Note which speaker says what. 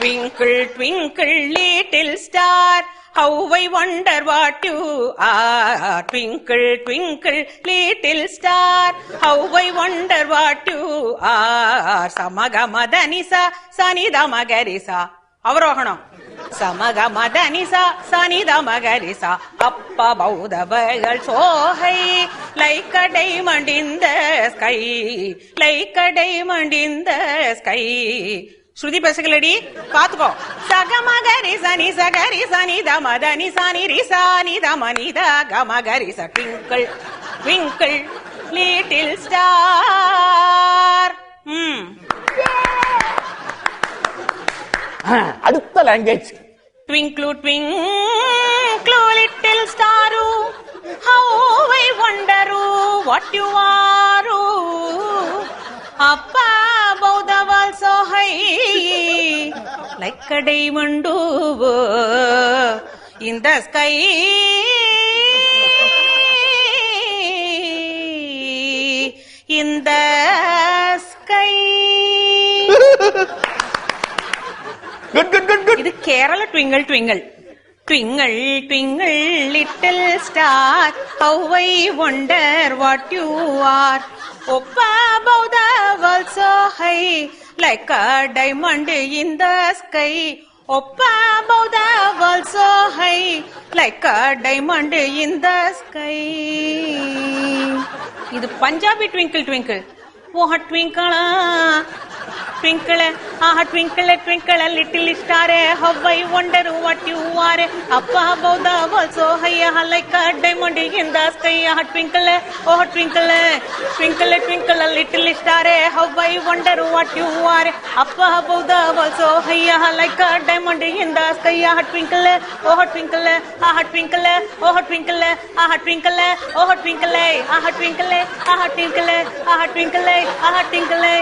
Speaker 1: Twinkle, twinkle, little star, how I wonder what you are. Twinkle, twinkle, little star, how I wonder what you are. Samagamadhanisa, Sanidamagarisa. அவரோகணம். சமகமதனிசா சனிதமகரிசா அப்ப பௌதவர்கள் சோகை like a diamond in the sky, like a diamond in the sky. ஸ்ருதி பேசுகளடி பாத்துக்கோ. சகமகரி சனி சகரி சனி தமதனி சனி ரிசானி தமனித கமகரி ச. Twinkle twinkle little star.
Speaker 2: அடுத்த language.
Speaker 1: Twinkle, twinkle, little star, how I wonder what you are. Up above the world so high, like a diamond in the sky. In the sky. இது Kerala twinkle twinkle. Twinkle, twinkle, little star, how I wonder what you are. Up above the world so high, like a diamond in the sky. Up above the world so high, like a diamond in the sky. இது Punjabi twinkle twinkle. O ட்விங்கிளா twinkle, ah twinkle, twinkle, little star, how I wonder what you are. Up above the world so high, like a diamond in the sky. Ah twinkle, oh twinkle, twinkle, twinkle, little star, how I wonder what you are. Up above the world so high, like a diamond in the sky. Ah twinkle, oh twinkle, ah twinkle, oh twinkle, ah twinkle, oh twinkle, ah twinkle, ah twinkle, ah twinkle, ah twinkle.